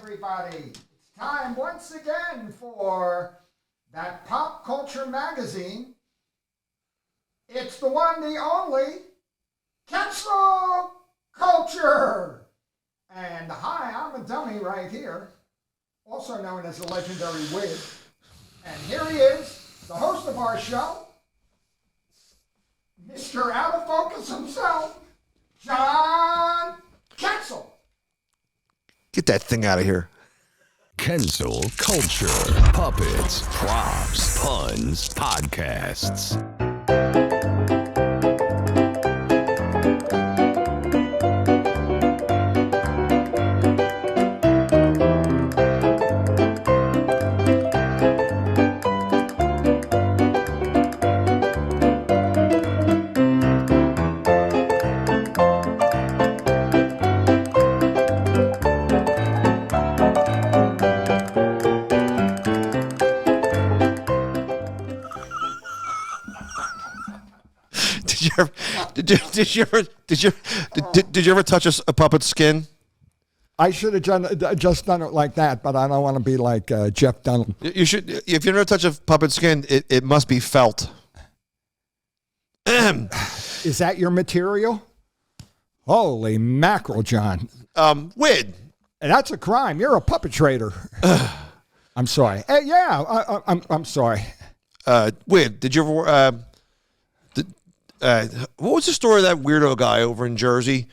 everybody. It's time once again for that pop culture magazine. It's the one, the only, Kensil Culture. And hi, I'm a dummy right here, also known as the legendary Wig. And here he is, the host of our show, Mr. Out of Focus himself, John Kensil. Get that thing out of here. Kensil Culture. Puppets, props, puns, podcasts. Did you ever touch a puppet's skin? I should have just done it like that, but I don't want to be like Jeff Dunham. You should. If you never touch a puppet's skin, it must be felt. Is that your material? Holy mackerel, John. Wid. And that's a crime. You're a puppet trader. I'm sorry. I'm sorry. Wid, did you ever? What was the story of that weirdo guy over in Jersey?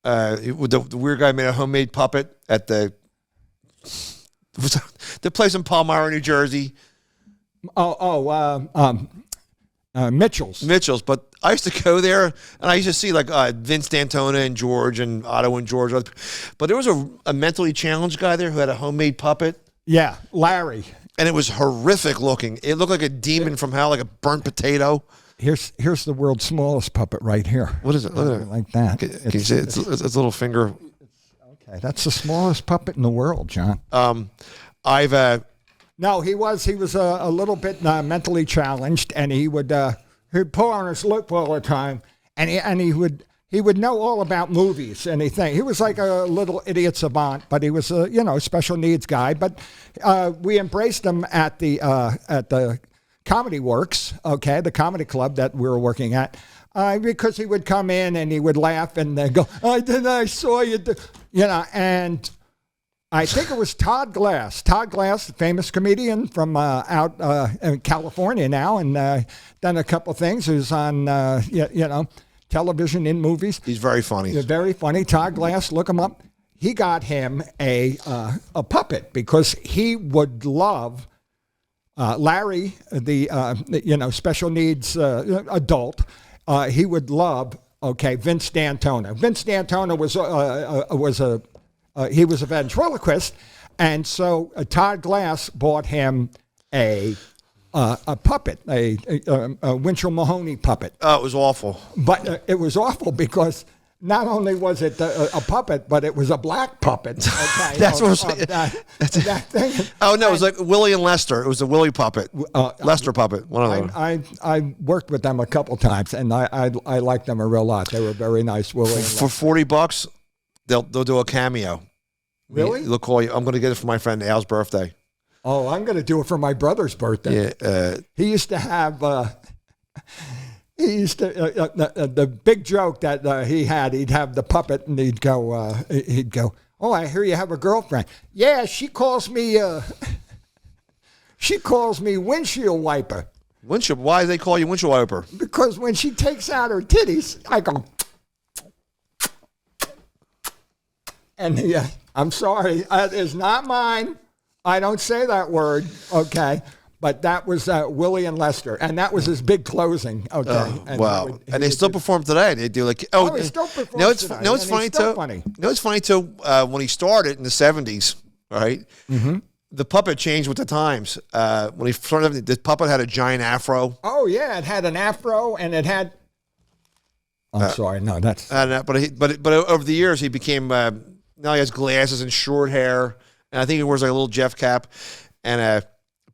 The weird guy made a homemade puppet at the place in Palmyra, New Jersey. Mitchell's. Mitchell's, but I used to go there, and I used to see like Vince D'Antona and George and Otto and George. But there was a mentally challenged guy there who had a homemade puppet. Yeah, Larry. And it was horrific looking. It looked like a demon from hell, like a burnt potato. Here's the world's smallest puppet right here. What is it? Look at it. Like that. Can you see it? It's a little finger. Okay, that's the smallest puppet in the world, John. No, he was a little bit mentally challenged, and he'd pull on his lip all the time, and he would know all about movies, anything. He was like a little idiot savant, but he was a special needs guy. But we embraced him at the Comedy Works, okay, the comedy club that we were working at, because he would come in and he would laugh and go, I saw you, and I think it was Todd Glass. Todd Glass, the famous comedian from out in California now, and done a couple things. Who's on, television, in movies. He's very funny. Very funny. Todd Glass, look him up. He got him a puppet because he would love Larry, the special needs adult. He would love Vince D'Antona. Vince D'Antona he was a ventriloquist, and so Todd Glass bought him a puppet, a Winchell Mahoney puppet. Oh, it was awful. But it was awful because not only was it a puppet, but it was a black puppet. Okay, That's what that thing. Oh no, it was like Willie and Lester. It was a Willie puppet, Lester puppet. One of them. I worked with them a couple times, and I liked them a real lot. They were very nice. Willie and for $40, they'll do a cameo. Really? They'll call you. I'm going to get it for my friend Al's birthday. Oh, I'm going to do it for my brother's birthday. Yeah. He used to have. The big joke that he had, he'd have the puppet and he'd go, oh, I hear you have a girlfriend. Yeah, she calls me windshield wiper. Windshield? Why do they call you windshield wiper? Because when she takes out her titties, I go, and I'm sorry, it is not mine. I don't say that word, okay? But that was Willie and Lester, and that was his big closing. Okay. Wow. And they still perform today. They do like he still performs today. It's funny too. It's funny too. When he started in the 70s, right? Mm-hmm. The puppet changed with the times. When he started, the puppet had a giant afro. Oh yeah, it had an afro, and it had. I'm sorry, no, that's. But over the years, he became. Now he has glasses and short hair, and I think he wears like a little Jeff cap, and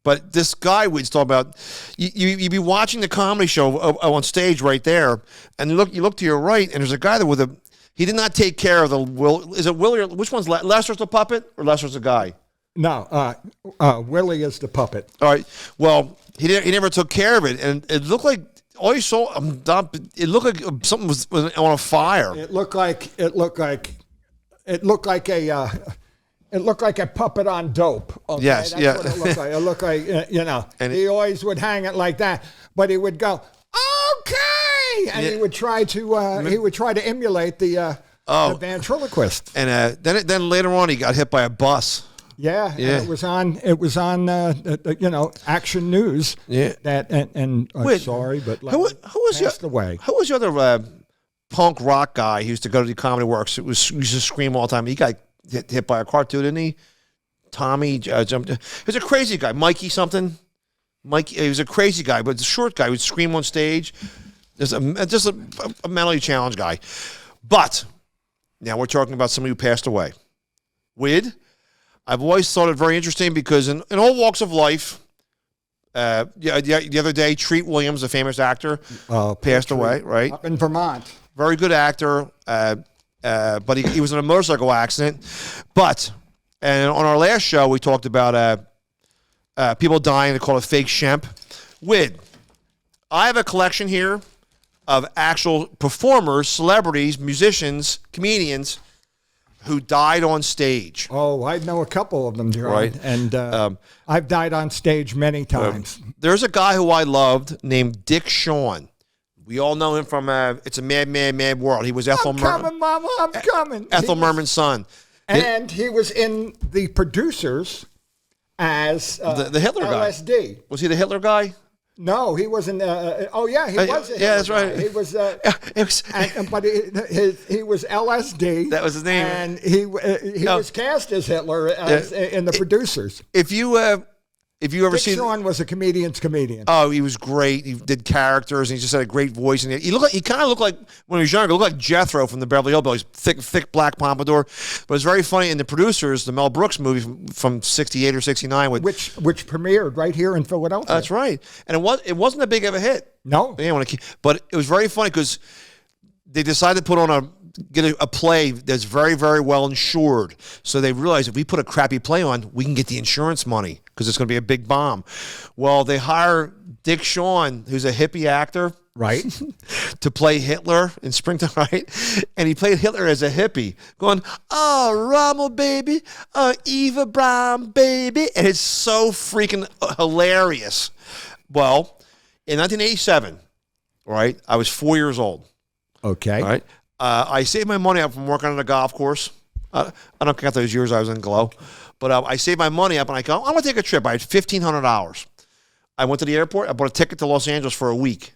But this guy we'd talk about, you'd be watching the comedy show on stage right there, and you look to your right, and there's a guy there He did not take care of the Will. Is it Willie? Or, which one's Lester's the puppet or Lester's the guy? No, Willie is the puppet. All right. Well, he never took care of it, and it looked like all you saw. It looked like something was on a fire. It looked like a puppet on dope. Okay? Yes, That's yeah. what it looked like. It looked like and he always would hang it like that, but he would go okay, and he would try to emulate the ventriloquist. And then later on, he got hit by a bus. Yeah. It was on Action News. Yeah. And I'm sorry, but who was passed away. Who was the other punk rock guy who used to go to the Comedy Works? He used to scream all the time. He got hit by a car too, didn't he? Tommy jumped. He was a crazy guy, Mikey something. Mikey, he was a crazy guy, but the short guy would scream on stage. Just a mentally challenged guy. But now we're talking about somebody who passed away. Wid. I've always thought it very interesting because in all walks of life, the other day, Treat Williams, a famous actor, passed away, right? Up in Vermont. Very good actor, but he was in a motorcycle accident. And on our last show, we talked about people dying. They call it fake shemp. Wid, I have a collection here of actual performers, celebrities, musicians, comedians, who died on stage. Oh, I know a couple of them, John. Right. And I've died on stage many times. There's a guy who I loved named Dick Shawn. We all know him from It's a Mad, Mad, Mad World. He was Ethel Merman. I'm coming, Mama, I'm coming. Ethel Merman's son. And he was in The Producers as the Hitler LSD. Guy. Was he the Hitler guy? No, he wasn't. He was. That's right. He was. But he was LSD. That was his name. And he was cast as Hitler in The Producers. If you ever Dick seen, Shawn was a comedian's comedian. Oh, he was great. He did characters, and he just had a great voice. And he kind of looked like, when he was younger, he looked like Jethro from the Beverly Hillbillies, thick black pompadour. But it's very funny in The Producers, the Mel Brooks movie from '68 or '69, which premiered right here in Philadelphia. That's right, and it wasn't a big of a hit. No, but it was very funny because they decided to put on a play that's very, very well insured. So they realized if we put a crappy play on, we can get the insurance money because it's going to be a big bomb. Well, they hire Dick Shawn, who's a hippie actor, right, to play Hitler in Springtime, right? And he played Hitler as a hippie, going, "Oh, Rommel, baby, Eva Braun, baby," and it's so freaking hilarious. Well, in 1987, right, I was 4 years old. Okay. All right. I saved my money up from working on a golf course. I don't count those years I was in Glow. But I saved my money up, and I go, I'm going to take a trip. I had $1,500. I went to the airport. I bought a ticket to Los Angeles for a week.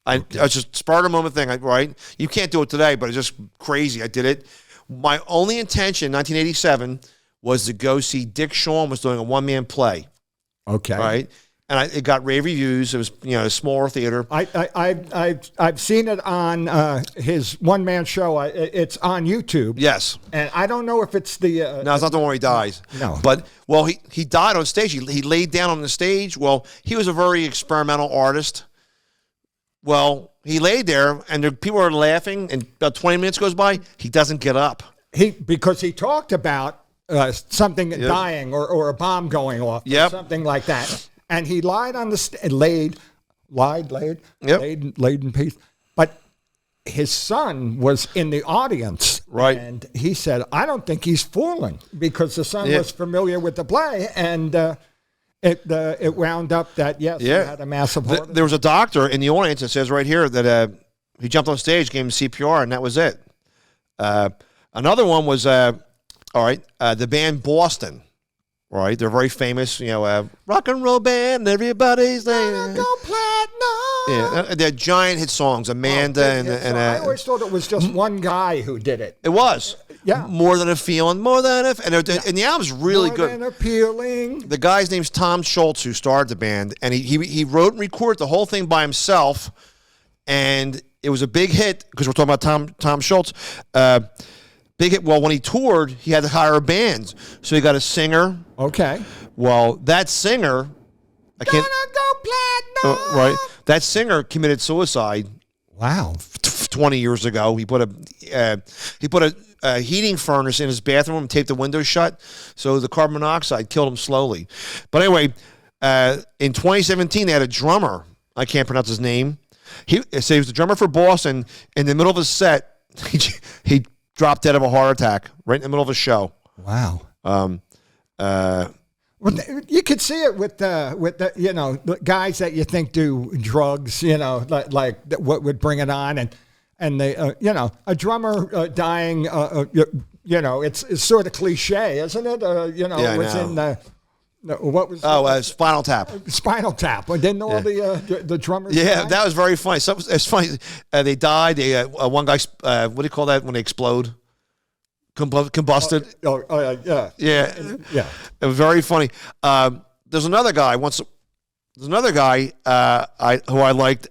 I was just spur of the moment thing, right? You can't do it today, but it's just crazy. I did it. My only intention in 1987 was to go see Dick Shawn was doing a one-man play. Okay. Right? And it got rave reviews. It was, a smaller theater. I've seen it on his one man show. It's on YouTube. Yes. And I don't know if it's the. No, it's not the one where he dies. No. But he died on stage. He laid down on the stage. Well, he was a very experimental artist. Well, he laid there, and people are laughing. And about 20 minutes goes by. He doesn't get up. Because he talked about something dying or a bomb going off. Or something like that. And he lied on the laid in peace. But his son was in the audience, right? And he said, "I don't think he's fooling," because the son was familiar with the play, and it wound up that he had a massive heart attack. There was a doctor in the audience that says right here that he jumped on stage, gave him CPR, and that was it. Another one was the band Boston. Right, they're very famous, rock and roll band. Everybody's there. Go platinum. Yeah, they're giant hit songs. Amanda and I always thought it was just one guy who did it. It was, more than a feeling, more than a, and the album's really more good. Than appealing. The guy's name's Tom Schultz, who started the band, and he wrote and recorded the whole thing by himself, and it was a big hit because we're talking about Tom Schultz. Big hit. Well, when he toured, he had to hire a band, so he got a singer. Okay. Well, that singer, Gonna go platinum. Right. That singer committed suicide. Wow. 20 years ago. He put a heating furnace in his bathroom and taped the windows shut, so the carbon monoxide killed him slowly. But anyway, in 2017, they had a drummer. I can't pronounce his name. He was the drummer for Boston. In the middle of his set, he dropped dead of a heart attack right in the middle of a show. Wow. Well, you could see it with the the guys that you think do drugs, like what would bring it on, and they a drummer dying, it's sort of cliche, isn't it? Yeah, it was in the what was Spinal Tap. Spinal Tap. Well, didn't all the drummers? Yeah, die? that was very funny. It's funny. They died. One guy. What do you call that when they explode? Combusted. Yeah. It was very funny. There's another guy. There's another guy who I liked.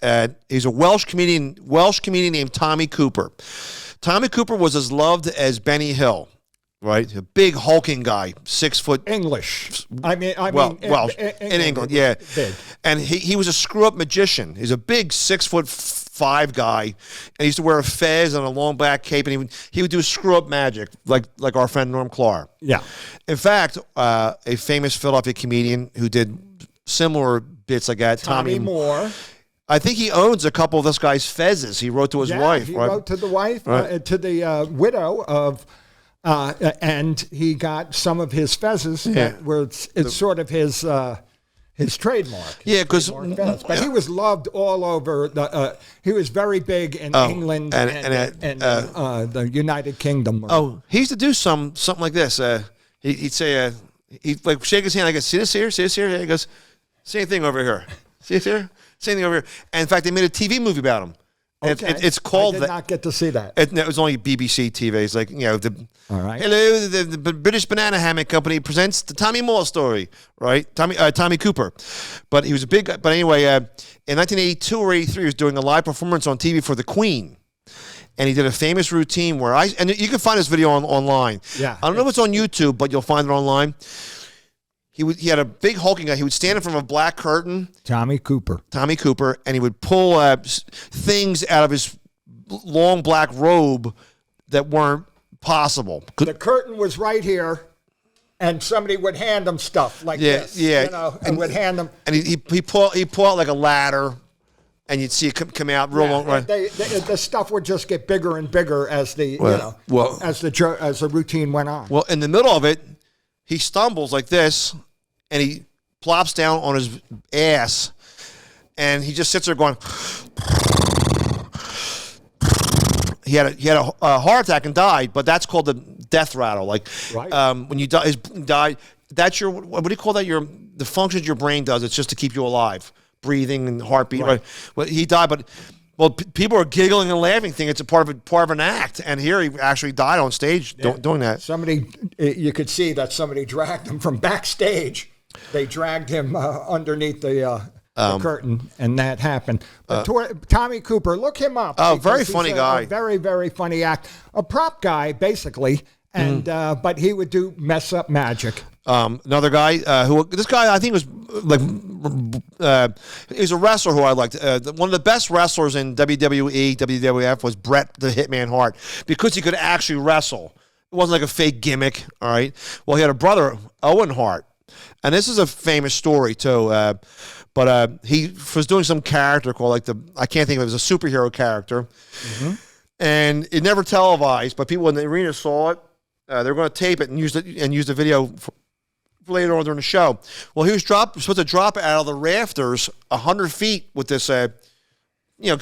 He's a Welsh comedian named Tommy Cooper. Tommy Cooper was as loved as Benny Hill, right? A big hulking guy, 6 foot. English. I mean, Welsh in England, yeah. Big. And he was a screw up magician. He's a big 6'5" guy, and he used to wear a fez and a long black cape, and he would do screw up magic like our friend Norm Clark. Yeah. In fact, a famous Philadelphia comedian who did similar bits like that, Tommy Moore. I think he owns a couple of this guy's fezzes. He wrote to his wife. He right? wrote to the wife, to the widow of, and he got some of his fezzes. That were it's sort of his trademark. Yeah, because but he was loved all over. He was very big in England and the United Kingdom. Oh, he used to do something like this. He'd say, he'd like shake his hand. I go, see this here, see this here. And he goes, same thing over here. See this here, same thing over here. And in fact, they made a TV movie about him. Okay. It's called. I did not get to see that. It was only BBC TV. It's like all right. Hello, the British Banana Hammock Company presents the Tommy Moore story, right? Tommy Cooper, but he was a big. But anyway, in 1982 or 83, he was doing a live performance on TV for the Queen, and he did a famous routine where and you can find this video online. Yeah, I don't know if it's on YouTube, but you'll find it online. He had a big hulking guy. He would stand in front of a black curtain. Tommy Cooper, and he would pull things out of his long black robe that weren't possible. The curtain was right here, and somebody would hand him stuff like this. Yeah, and would hand them. And he pull out like a ladder, and you'd see it come out real long. Right? The stuff would just get bigger and bigger as the as the routine went on. Well, in the middle of it, he stumbles like this, and he plops down on his ass, and he just sits there going. He had a heart attack and died, but that's called the death rattle. Like when you die, that's your what do you call that? The functions your brain does. It's just to keep you alive, breathing and heartbeat. Right. Well, he died, but. Well, people are giggling and laughing, thinking it's a part of an act, and here he actually died on stage doing that. You could see that somebody dragged him from backstage. They dragged him underneath the curtain, and that happened. But Tommy Cooper, look him up. Oh, very funny guy. A very, very funny act. A prop guy, basically, and but he would do mess up magic. Another guy this guy I think was like he's a wrestler who I liked. One of the best wrestlers in WWE, WWF was Bret the Hitman Hart because he could actually wrestle. It wasn't like a fake gimmick. All right. Well, he had a brother, Owen Hart, and this is a famous story too. But he was doing some character called I can't think of it. It was a superhero character, and it never televised. But people in the arena saw it. They were going to tape it and use the video for later on during the show. Well, he was supposed to drop out of the rafters 100 feet with this, what do you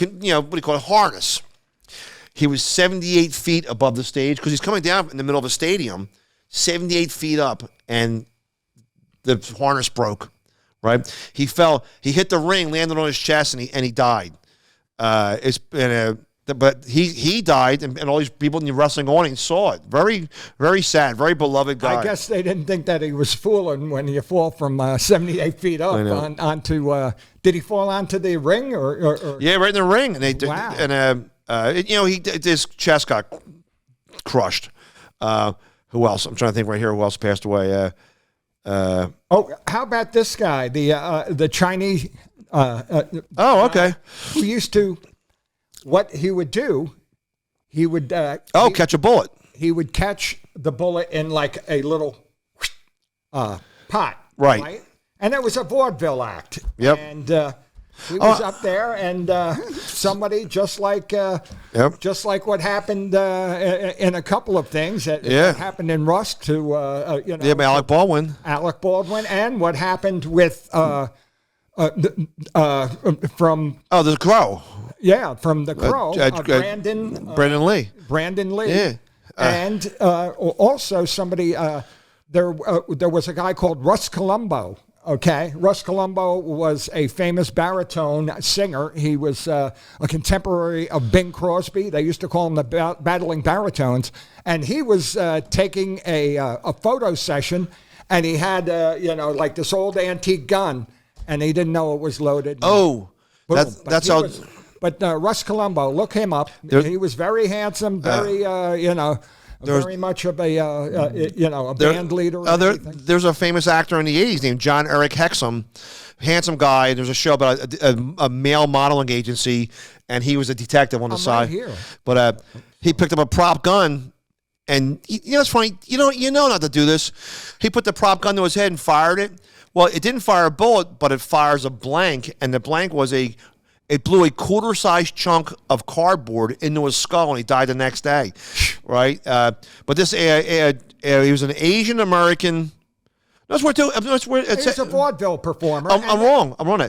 call it, harness. He was 78 feet above the stage because he's coming down in the middle of a stadium, 78 feet up, and the harness broke. Right? He fell. He hit the ring, landed on his chest, and he died. But he died, and all these people in the wrestling audience saw it. Very, very sad. Very beloved guy. I guess they didn't think that he was fooling when you fall from 78 feet up onto. Did he fall onto the ring or? Yeah, right in the ring. And wow. His chest got crushed. Who else? I'm trying to think right here. Who else passed away? How about this guy? The Chinese. Okay. Who used to. what he would do, he would catch a bullet. He would catch the bullet in like a little pot, right? And it was a vaudeville act. Yep. And he was up there, and somebody just like what happened in a couple of things that happened in Rust to Alec Baldwin. Alec Baldwin, and what happened with from The Crow. Yeah, from The Crow, Brandon Lee. Brandon Lee. Yeah. And also somebody there was a guy called Russ Columbo. Okay, Russ Columbo was a famous baritone singer. He was a contemporary of Bing Crosby. They used to call him the battling baritones. And he was taking a photo session, and he had like this old antique gun, and he didn't know it was loaded. Oh, that's how. But Russ Columbo, look him up. He was very handsome, very very much of a band leader. There's a famous actor in the 80s named John Eric Hexum, handsome guy. There's a show about a male modeling agency, and he was a detective on the side. Right here. But he picked up a prop gun, and it's funny. You know not to do this. He put the prop gun to his head and fired it. Well, it didn't fire a bullet, but it fires a blank, and the blank was it blew a quarter-sized chunk of cardboard into his skull, and he died the next day, right? But this, he was an Asian American. He's a vaudeville performer. I'm wrong. I'm wrong.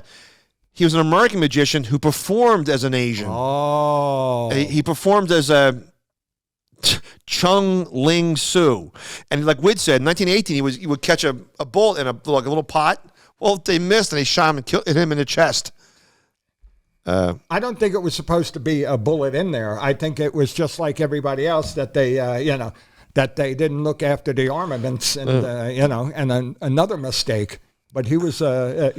He was an American magician who performed as an Asian. Oh. He performed as a Chung Ling Soo, and like Wid said, in 1918, he would catch a bullet in a little pot. Well, they missed, and they shot him and killed him in the chest. I don't think it was supposed to be a bullet in there. I think it was just like everybody else that they, that they didn't look after the armaments, and and another mistake. But he was, Now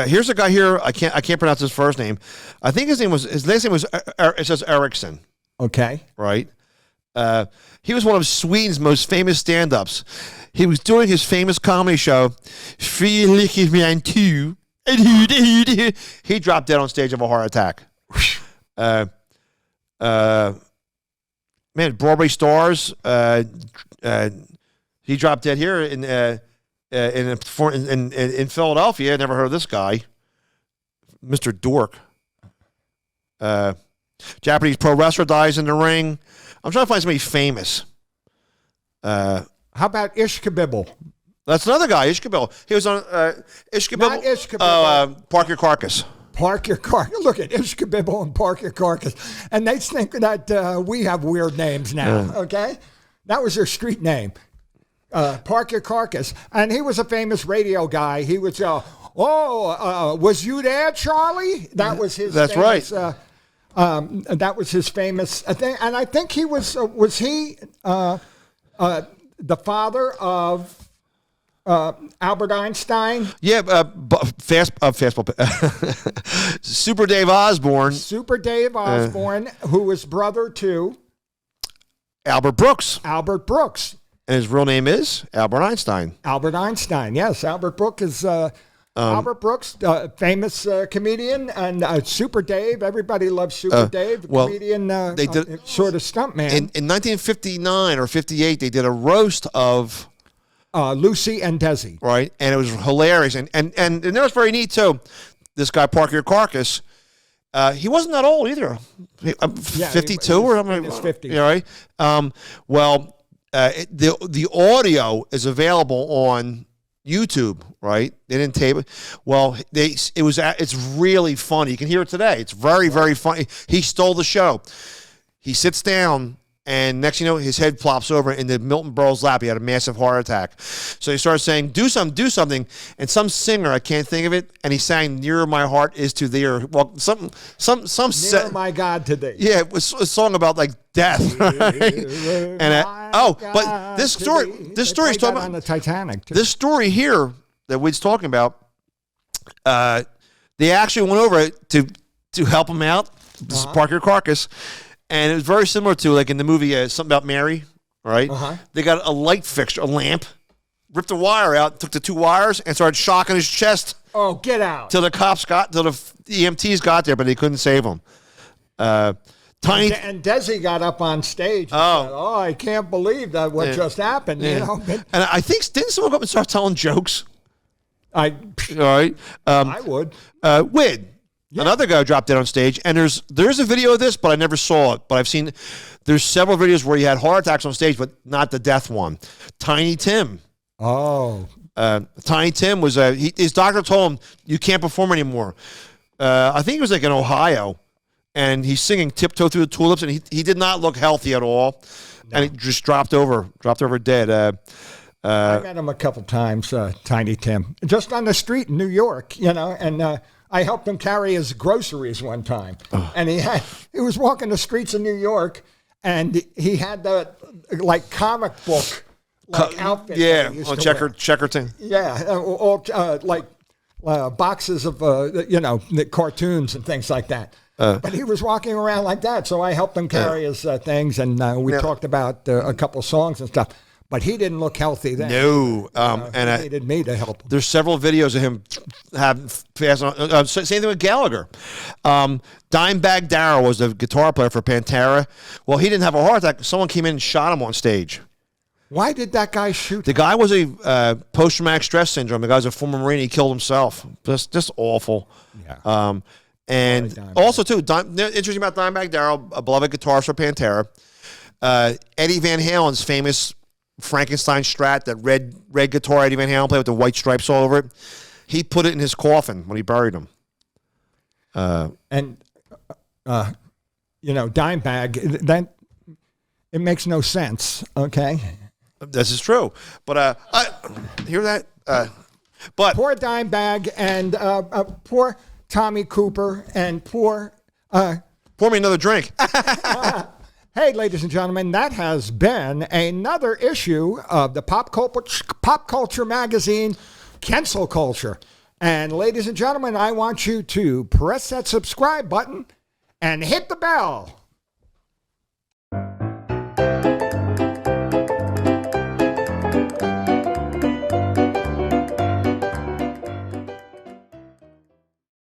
here's a guy here. I can't pronounce his first name. I think his last name was. It says Eriksson. Okay. Right. He was one of Sweden's most famous stand-ups. He was doing his famous comedy show, Fredrik 2. He dropped dead on stage of a heart attack. Man, Broadway stars. He dropped dead here in Philadelphia. I never heard of this guy, Mr. Dork. Japanese pro wrestler dies in the ring. I'm trying to find somebody famous. How about Ishkabibble? That's another guy, Ishkabibble. He was on Ishkabibble. Not Ishkabibble. Park Your Carcass. Park Your Carcass. Look at Ishkabibble and Park Your Carcass. And they think that we have weird names now, okay? That was their street name. Park Your Carcass. And he was a famous radio guy. He was, was you there, Charlie? That was his famous, right. That was his famous thing. And I think he was he the father of Albert Einstein? Yeah, fastball. Super Dave Osborne. Super Dave Osborne, who was brother to Albert Brooks. Albert Brooks. And his real name is Albert Einstein. Albert Einstein, yes. Albert Brooks is Albert Brooks, famous comedian, and Super Dave. Everybody loves Super Dave, comedian, they did, sort of stuntman. In 1959 or 58, they did a roast of Lucy and Desi. Right, and it was hilarious. And that was very neat, too. This guy, Park Your Carcass, he wasn't that old either. 52 or something. In his 50s. Yeah, right? The audio is available on YouTube, right? They didn't tape it. Well, it's really funny. You can hear it today. It's very, very funny. He stole the show. He sits down, and next you know, his head plops over into Milton Berle's lap. He had a massive heart attack. So he started saying, do something. And some singer, I can't think of it, and he sang, Nearer My Heart Is to Thee, or well, some Nearer My God to Thee. Yeah, it was a song about like death. Right? And but this story is talking about on the Titanic too. This story here that Wid's talking about, they actually went over to help him out. This is Park Your Carcass. And it was very similar to, like, in the movie Something About Mary, right? They got a light fixture, a lamp, ripped the wire out, took the two wires, and started shocking his chest. Oh, get out. Till the EMTs got there, but they couldn't save him. Tiny and Desi got up on stage and said, I can't believe that what just happened. You know? And I think, didn't someone go up and start telling jokes? All right. I would. Wid. Yeah. Another guy dropped dead on stage, and there's a video of this, but I never saw it. But I've seen there's several videos where he had heart attacks on stage, but not the death one. Tiny Tim. Oh. Tiny Tim was his doctor told him you can't perform anymore. I think it was like in Ohio, and he's singing "Tiptoe Through the Tulips," and he did not look healthy at all, and he just dropped over dead. I met him a couple times, Tiny Tim, just on the street in New York, you know, and I helped him carry his groceries one time, and he was walking the streets of New York, and he had the like comic book outfit. Yeah, on checker thing. Yeah, all like boxes of the cartoons and things like that. But he was walking around like that, so I helped him carry his things, and we talked about a couple songs and stuff. But he didn't look healthy then. No, and he needed me to help him. There's several videos of him same thing with Gallagher. Dimebag Darrell was the guitar player for Pantera. Well, he didn't have a heart attack. Someone came in and shot him on stage. Why did that guy shoot? The guy was a post-traumatic stress syndrome. The guy was a former Marine. He killed himself. Just awful. Yeah. And also, too, interesting about Dimebag Darrell, a beloved guitarist for Pantera. Eddie Van Halen's famous Frankenstein Strat, that red guitar Eddie Van Halen played with the white stripes all over it. He put it in his coffin when he buried him. Dimebag, that it makes no sense. Okay, this is true. But I hear that. But poor Dimebag and poor Tommy Cooper and poor. Pour me another drink. Hey, ladies and gentlemen, that has been another issue of the pop culture magazine, Kensil Culture. And ladies and gentlemen, I want you to press that subscribe button and hit the bell.